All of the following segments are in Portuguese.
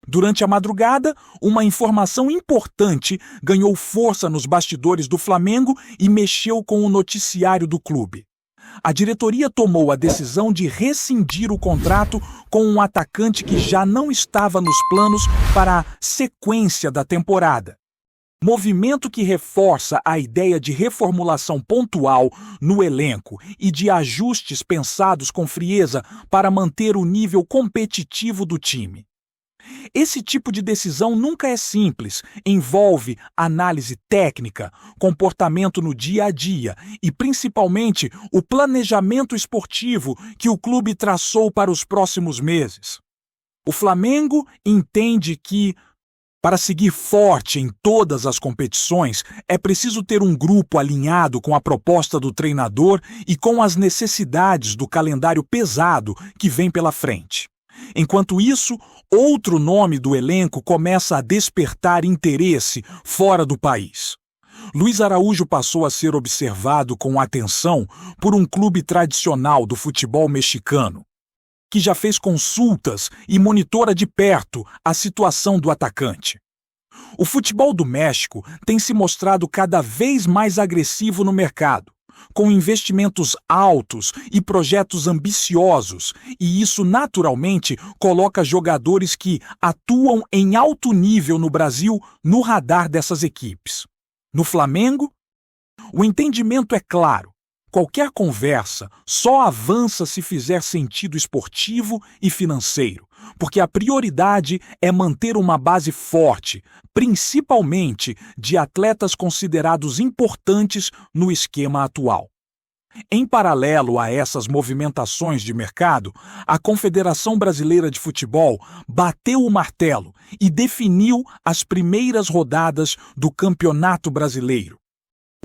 Durante a madrugada, uma informação importante ganhou força nos bastidores do Flamengo e mexeu com o noticiário do clube. A diretoria tomou a decisão de rescindir o contrato com um atacante que já não estava nos planos para a sequência da temporada. Movimento que reforça a ideia de reformulação pontual no elenco e de ajustes pensados com frieza para manter o nível competitivo do time. Esse tipo de decisão nunca é simples, envolve análise técnica, comportamento no dia a dia e, principalmente, o planejamento esportivo que o clube traçou para os próximos meses. O Flamengo entende que, para seguir forte em todas as competições, é preciso ter um grupo alinhado com a proposta do treinador e com as necessidades do calendário pesado que vem pela frente. Enquanto isso, outro nome do elenco começa a despertar interesse fora do país. Luiz Araújo passou a ser observado com atenção por um clube tradicional do futebol mexicano, que já fez consultas e monitora de perto a situação do atacante. O futebol do México tem se mostrado cada vez mais agressivo no mercado, com investimentos altos e projetos ambiciosos, e isso naturalmente coloca jogadores que atuam em alto nível no Brasil no radar dessas equipes. No Flamengo, o entendimento é claro. Qualquer conversa só avança se fizer sentido esportivo e financeiro, porque a prioridade é manter uma base forte, principalmente de atletas considerados importantes no esquema atual. Em paralelo a essas movimentações de mercado, a Confederação Brasileira de Futebol bateu o martelo e definiu as primeiras rodadas do Campeonato Brasileiro,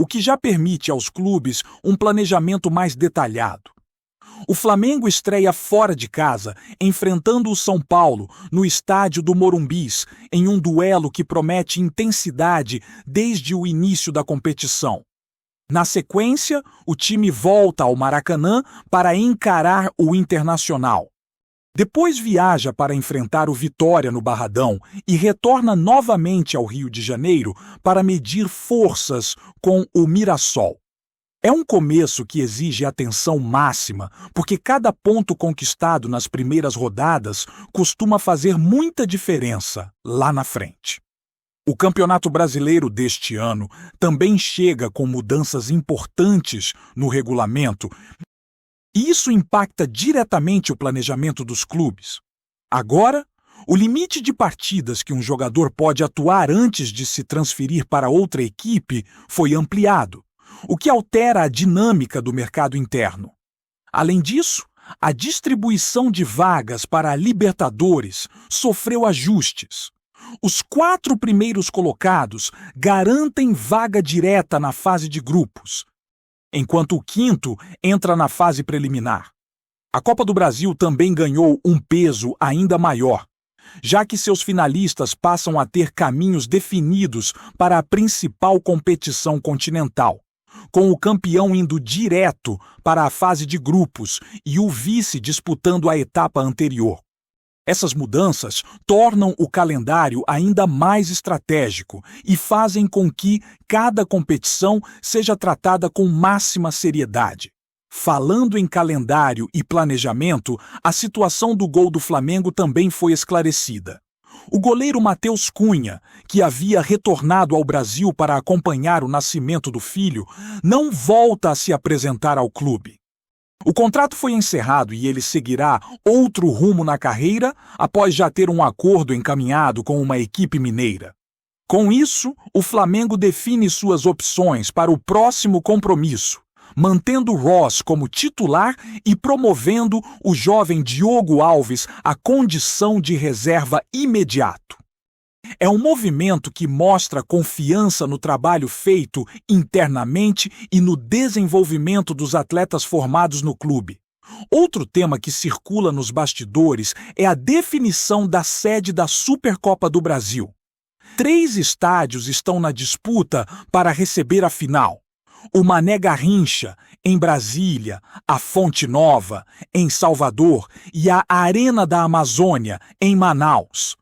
o que já permite aos clubes um planejamento mais detalhado. O Flamengo estreia fora de casa, enfrentando o São Paulo no estádio do Morumbis, em um duelo que promete intensidade desde o início da competição. Na sequência, o time volta ao Maracanã para encarar o Internacional. Depois viaja para enfrentar o Vitória no Barradão e retorna novamente ao Rio de Janeiro para medir forças com o Mirassol. É um começo que exige atenção máxima, porque cada ponto conquistado nas primeiras rodadas costuma fazer muita diferença lá na frente. O Campeonato Brasileiro deste ano também chega com mudanças importantes no regulamento, e isso impacta diretamente o planejamento dos clubes. Agora, o limite de partidas que um jogador pode atuar antes de se transferir para outra equipe foi ampliado, o que altera a dinâmica do mercado interno. Além disso, a distribuição de vagas para a Libertadores sofreu ajustes. Os 4 primeiros colocados garantem vaga direta na fase de grupos, enquanto o 5º entra na fase preliminar. A Copa do Brasil também ganhou um peso ainda maior, já que seus finalistas passam a ter caminhos definidos para a principal competição continental, com o campeão indo direto para a fase de grupos e o vice disputando a etapa anterior. Essas mudanças tornam o calendário ainda mais estratégico e fazem com que cada competição seja tratada com máxima seriedade. Falando em calendário e planejamento, a situação do gol do Flamengo também foi esclarecida. O goleiro Matheus Cunha, que havia retornado ao Brasil para acompanhar o nascimento do filho, não volta a se apresentar ao clube. O contrato foi encerrado e ele seguirá outro rumo na carreira após já ter um acordo encaminhado com uma equipe mineira. Com isso, o Flamengo define suas opções para o próximo compromisso, mantendo Ross como titular e promovendo o jovem Diogo Alves à condição de reserva imediato. É um movimento que mostra confiança no trabalho feito internamente e no desenvolvimento dos atletas formados no clube. Outro tema que circula nos bastidores é a definição da sede da Supercopa do Brasil. 3 estádios estão na disputa para receber a final. O Mané Garrincha, em Brasília, a Fonte Nova, em Salvador, e a Arena da Amazônia, em Manaus.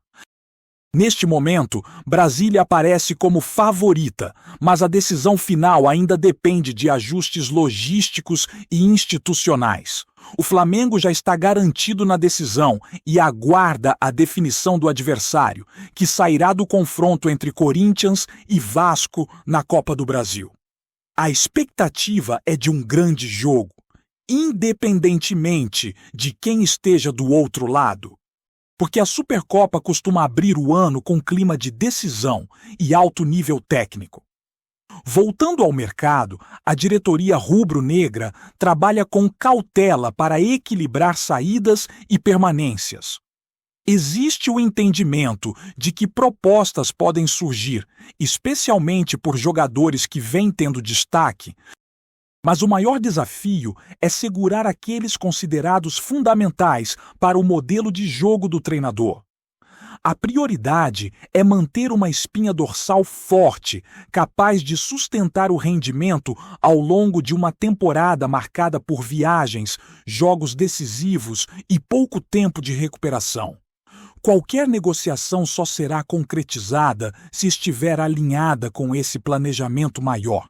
Neste momento, Brasília aparece como favorita, mas a decisão final ainda depende de ajustes logísticos e institucionais. O Flamengo já está garantido na decisão e aguarda a definição do adversário, que sairá do confronto entre Corinthians e Vasco na Copa do Brasil. A expectativa é de um grande jogo, independentemente de quem esteja do outro lado. Porque a Supercopa costuma abrir o ano com clima de decisão e alto nível técnico. Voltando ao mercado, a diretoria rubro-negra trabalha com cautela para equilibrar saídas e permanências. Existe o entendimento de que propostas podem surgir, especialmente por jogadores que vêm tendo destaque, mas o maior desafio é segurar aqueles considerados fundamentais para o modelo de jogo do treinador. A prioridade é manter uma espinha dorsal forte, capaz de sustentar o rendimento ao longo de uma temporada marcada por viagens, jogos decisivos e pouco tempo de recuperação. Qualquer negociação só será concretizada se estiver alinhada com esse planejamento maior.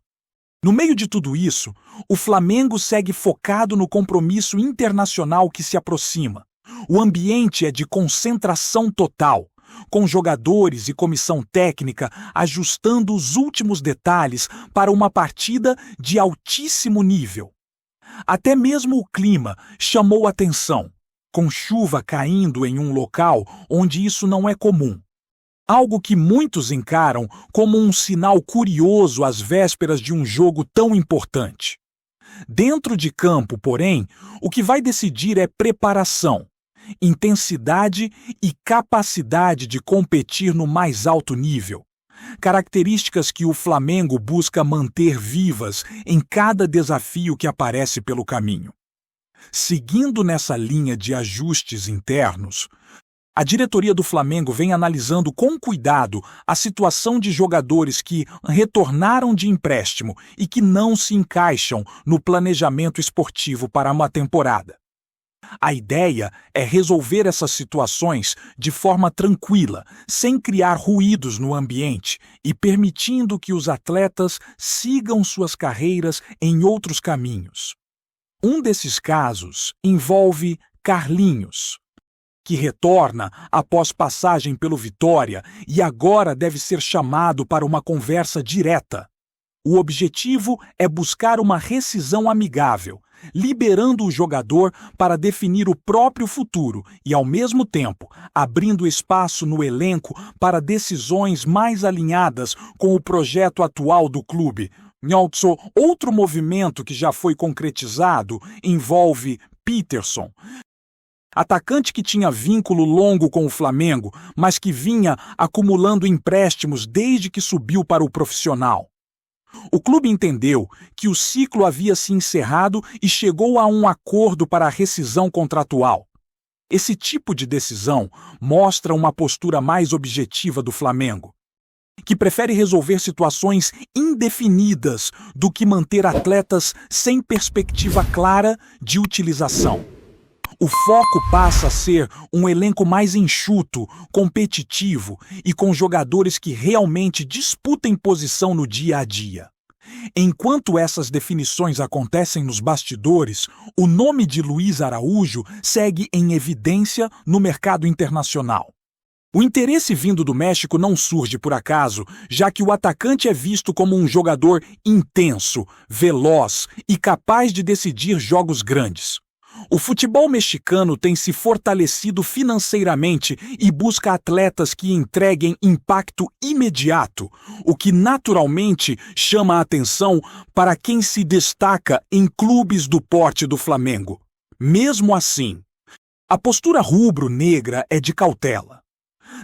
No meio de tudo isso, o Flamengo segue focado no compromisso internacional que se aproxima. O ambiente é de concentração total, com jogadores e comissão técnica ajustando os últimos detalhes para uma partida de altíssimo nível. Até mesmo o clima chamou atenção, com chuva caindo em um local onde isso não é comum. Algo que muitos encaram como um sinal curioso às vésperas de um jogo tão importante. Dentro de campo, porém, o que vai decidir é preparação, intensidade e capacidade de competir no mais alto nível. Características que o Flamengo busca manter vivas em cada desafio que aparece pelo caminho. Seguindo nessa linha de ajustes internos, a diretoria do Flamengo vem analisando com cuidado a situação de jogadores que retornaram de empréstimo e que não se encaixam no planejamento esportivo para uma temporada. A ideia é resolver essas situações de forma tranquila, sem criar ruídos no ambiente e permitindo que os atletas sigam suas carreiras em outros caminhos. Um desses casos envolve Carlinhos, que retorna após passagem pelo Vitória e agora deve ser chamado para uma conversa direta. O objetivo é buscar uma rescisão amigável, liberando o jogador para definir o próprio futuro e, ao mesmo tempo, abrindo espaço no elenco para decisões mais alinhadas com o projeto atual do clube. Outro movimento que já foi concretizado envolve Peterson, atacante que tinha vínculo longo com o Flamengo, mas que vinha acumulando empréstimos desde que subiu para o profissional. O clube entendeu que o ciclo havia se encerrado e chegou a um acordo para a rescisão contratual. Esse tipo de decisão mostra uma postura mais objetiva do Flamengo, que prefere resolver situações indefinidas do que manter atletas sem perspectiva clara de utilização. O foco passa a ser um elenco mais enxuto, competitivo e com jogadores que realmente disputem posição no dia a dia. Enquanto essas definições acontecem nos bastidores, o nome de Luiz Araújo segue em evidência no mercado internacional. O interesse vindo do México não surge por acaso, já que o atacante é visto como um jogador intenso, veloz e capaz de decidir jogos grandes. O futebol mexicano tem se fortalecido financeiramente e busca atletas que entreguem impacto imediato, o que naturalmente chama a atenção para quem se destaca em clubes do porte do Flamengo. Mesmo assim, a postura rubro-negra é de cautela.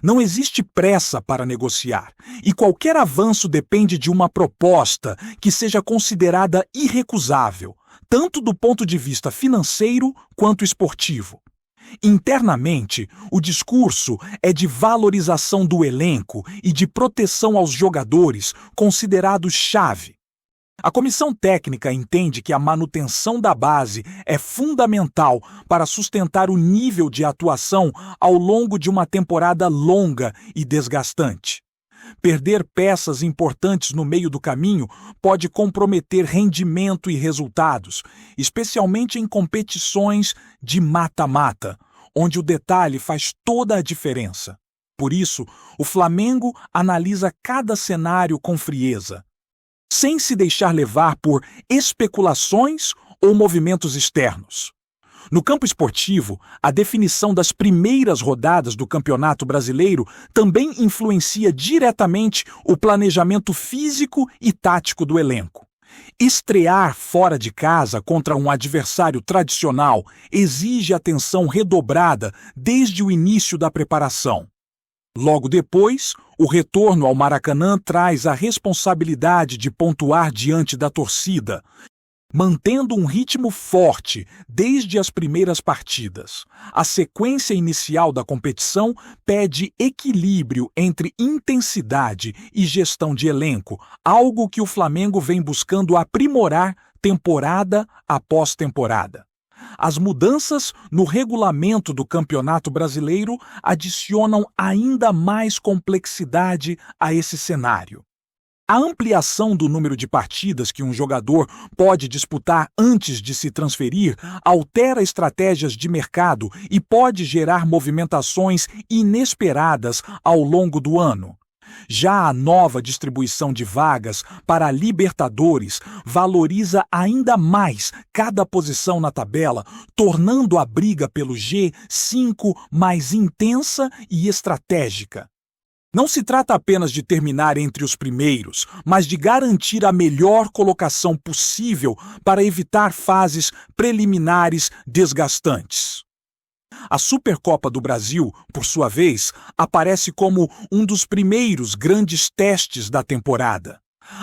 Não existe pressa para negociar, e qualquer avanço depende de uma proposta que seja considerada irrecusável, tanto do ponto de vista financeiro quanto esportivo. Internamente, o discurso é de valorização do elenco e de proteção aos jogadores considerados chave. A comissão técnica entende que a manutenção da base é fundamental para sustentar o nível de atuação ao longo de uma temporada longa e desgastante. Perder peças importantes no meio do caminho pode comprometer rendimento e resultados, especialmente em competições de mata-mata, onde o detalhe faz toda a diferença. Por isso, o Flamengo analisa cada cenário com frieza, sem se deixar levar por especulações ou movimentos externos. No campo esportivo, a definição das primeiras rodadas do Campeonato Brasileiro também influencia diretamente o planejamento físico e tático do elenco. Estrear fora de casa contra um adversário tradicional exige atenção redobrada desde o início da preparação. Logo depois, o retorno ao Maracanã traz a responsabilidade de pontuar diante da torcida, mantendo um ritmo forte desde as primeiras partidas. A sequência inicial da competição pede equilíbrio entre intensidade e gestão de elenco, algo que o Flamengo vem buscando aprimorar temporada após temporada. As mudanças no regulamento do Campeonato Brasileiro adicionam ainda mais complexidade a esse cenário. A ampliação do número de partidas que um jogador pode disputar antes de se transferir altera estratégias de mercado e pode gerar movimentações inesperadas ao longo do ano. Já a nova distribuição de vagas para a Libertadores valoriza ainda mais cada posição na tabela, tornando a briga pelo G5 mais intensa e estratégica. Não se trata apenas de terminar entre os primeiros, mas de garantir a melhor colocação possível para evitar fases preliminares desgastantes. A Supercopa do Brasil, por sua vez, aparece como um dos primeiros grandes testes da temporada.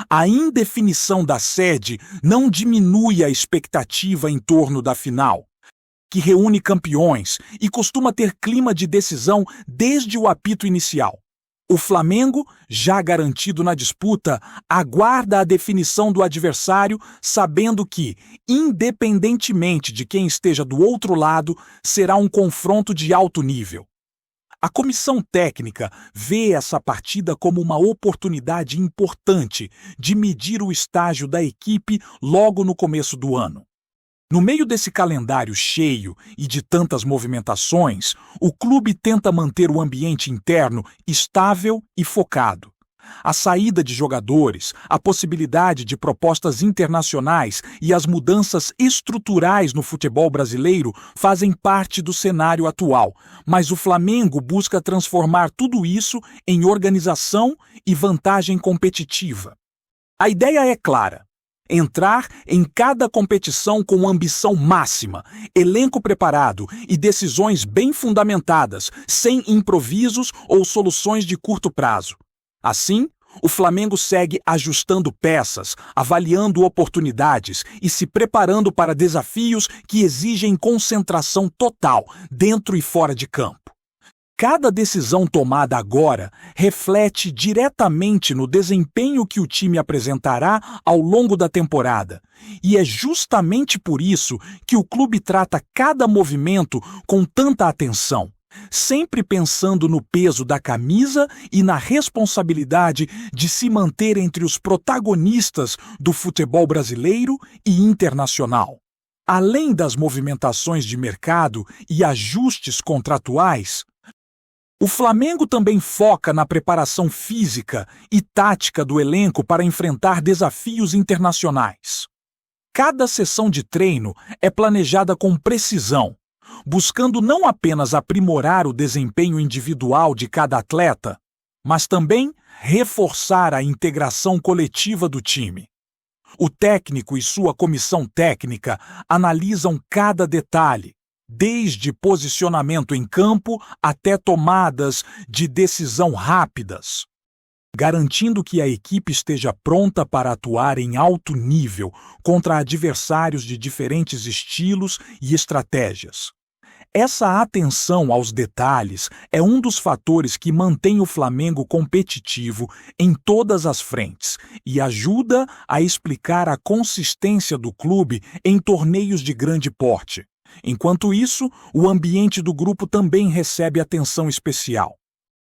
A indefinição da sede não diminui a expectativa em torno da final, que reúne campeões e costuma ter clima de decisão desde o apito inicial. O Flamengo, já garantido na disputa, aguarda a definição do adversário, sabendo que, independentemente de quem esteja do outro lado, será um confronto de alto nível. A comissão técnica vê essa partida como uma oportunidade importante de medir o estágio da equipe logo no começo do ano. No meio desse calendário cheio e de tantas movimentações, o clube tenta manter o ambiente interno estável e focado. A saída de jogadores, a possibilidade de propostas internacionais e as mudanças estruturais no futebol brasileiro fazem parte do cenário atual, mas o Flamengo busca transformar tudo isso em organização e vantagem competitiva. A ideia é clara: entrar em cada competição com ambição máxima, elenco preparado e decisões bem fundamentadas, sem improvisos ou soluções de curto prazo. Assim, o Flamengo segue ajustando peças, avaliando oportunidades e se preparando para desafios que exigem concentração total, dentro e fora de campo. Cada decisão tomada agora reflete diretamente no desempenho que o time apresentará ao longo da temporada. E é justamente por isso que o clube trata cada movimento com tanta atenção, sempre pensando no peso da camisa e na responsabilidade de se manter entre os protagonistas do futebol brasileiro e internacional. Além das movimentações de mercado e ajustes contratuais, o Flamengo também foca na preparação física e tática do elenco para enfrentar desafios internacionais. Cada sessão de treino é planejada com precisão, buscando não apenas aprimorar o desempenho individual de cada atleta, mas também reforçar a integração coletiva do time. O técnico e sua comissão técnica analisam cada detalhe, desde posicionamento em campo até tomadas de decisão rápidas, garantindo que a equipe esteja pronta para atuar em alto nível contra adversários de diferentes estilos e estratégias. Essa atenção aos detalhes é um dos fatores que mantém o Flamengo competitivo em todas as frentes e ajuda a explicar a consistência do clube em torneios de grande porte. Enquanto isso, o ambiente do grupo também recebe atenção especial.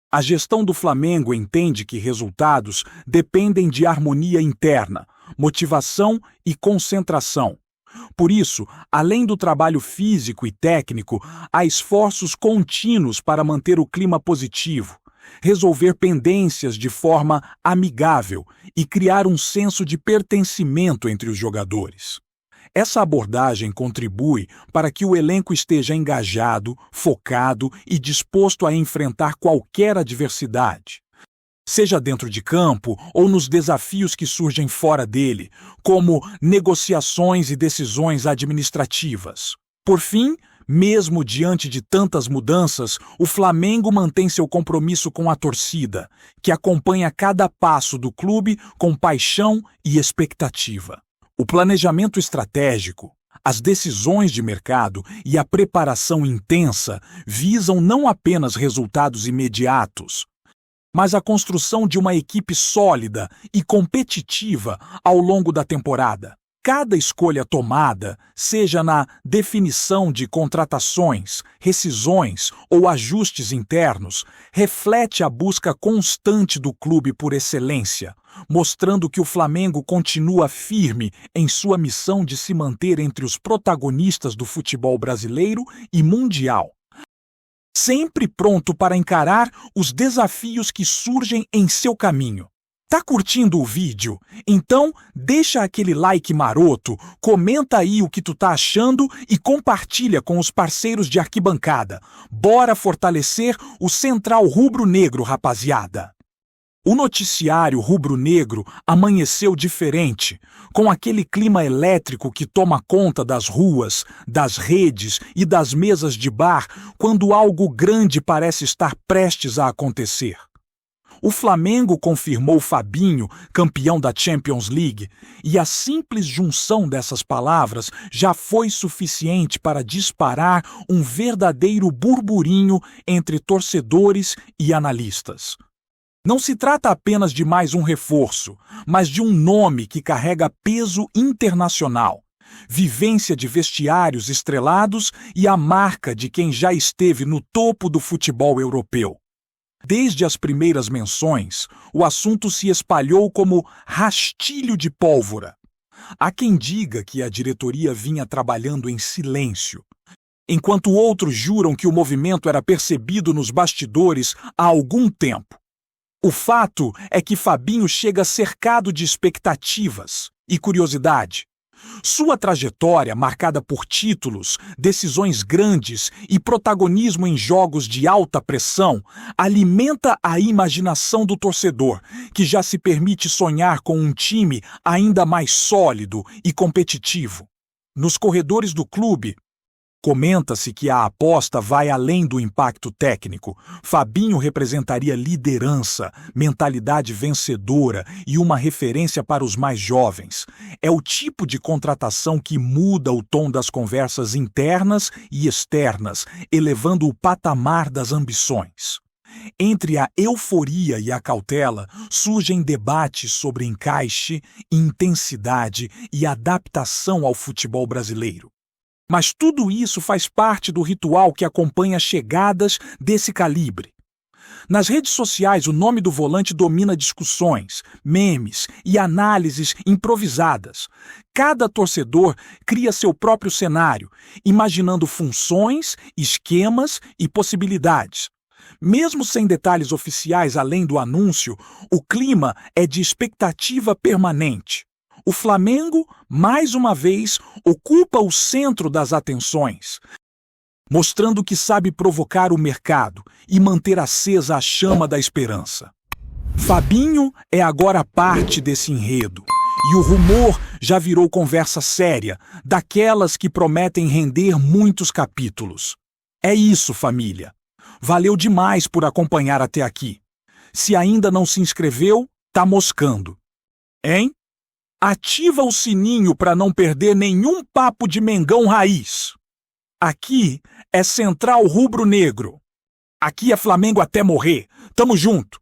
A gestão do Flamengo entende que resultados dependem de harmonia interna, motivação e concentração. Por isso, além do trabalho físico e técnico, há esforços contínuos para manter o clima positivo, resolver pendências de forma amigável e criar um senso de pertencimento entre os jogadores. Essa abordagem contribui para que o elenco esteja engajado, focado e disposto a enfrentar qualquer adversidade, seja dentro de campo ou nos desafios que surgem fora dele, como negociações e decisões administrativas. Por fim, mesmo diante de tantas mudanças, o Flamengo mantém seu compromisso com a torcida, que acompanha cada passo do clube com paixão e expectativa. O planejamento estratégico, as decisões de mercado e a preparação intensa visam não apenas resultados imediatos, mas a construção de uma equipe sólida e competitiva ao longo da temporada. Cada escolha tomada, seja na definição de contratações, rescisões ou ajustes internos, reflete a busca constante do clube por excelência, mostrando que o Flamengo continua firme em sua missão de se manter entre os protagonistas do futebol brasileiro e mundial, sempre pronto para encarar os desafios que surgem em seu caminho. Tá curtindo o vídeo? Então deixa aquele like maroto, comenta aí o que tu tá achando e compartilha com os parceiros de arquibancada. Bora fortalecer o Central Rubro-Negro, rapaziada! O noticiário rubro-negro amanheceu diferente, com aquele clima elétrico que toma conta das ruas, das redes e das mesas de bar quando algo grande parece estar prestes a acontecer. O Flamengo confirmou Fabinho, campeão da Champions League, e a simples junção dessas palavras já foi suficiente para disparar um verdadeiro burburinho entre torcedores e analistas. Não se trata apenas de mais um reforço, mas de um nome que carrega peso internacional, vivência de vestiários estrelados e a marca de quem já esteve no topo do futebol europeu. Desde as primeiras menções, o assunto se espalhou como rastilho de pólvora. Há quem diga que a diretoria vinha trabalhando em silêncio, enquanto outros juram que o movimento era percebido nos bastidores há algum tempo. O fato é que Fabinho chega cercado de expectativas e curiosidade. Sua trajetória, marcada por títulos, decisões grandes e protagonismo em jogos de alta pressão, alimenta a imaginação do torcedor, que já se permite sonhar com um time ainda mais sólido e competitivo. Nos corredores do clube, comenta-se que a aposta vai além do impacto técnico. Fabinho representaria liderança, mentalidade vencedora e uma referência para os mais jovens. É o tipo de contratação que muda o tom das conversas internas e externas, elevando o patamar das ambições. Entre a euforia e a cautela, surgem debates sobre encaixe, intensidade e adaptação ao futebol brasileiro. Mas tudo isso faz parte do ritual que acompanha chegadas desse calibre. Nas redes sociais, o nome do volante domina discussões, memes e análises improvisadas. Cada torcedor cria seu próprio cenário, imaginando funções, esquemas e possibilidades. Mesmo sem detalhes oficiais além do anúncio, o clima é de expectativa permanente. O Flamengo, mais uma vez, ocupa o centro das atenções, mostrando que sabe provocar o mercado e manter acesa a chama da esperança. Fabinho é agora parte desse enredo, e o rumor já virou conversa séria, daquelas que prometem render muitos capítulos. É isso, família. Valeu demais por acompanhar até aqui. Se ainda não se inscreveu, tá moscando. Hein? Ativa o sininho para não perder nenhum papo de Mengão Raiz. Aqui é Central Rubro Negro. Aqui é Flamengo até morrer. Tamo junto.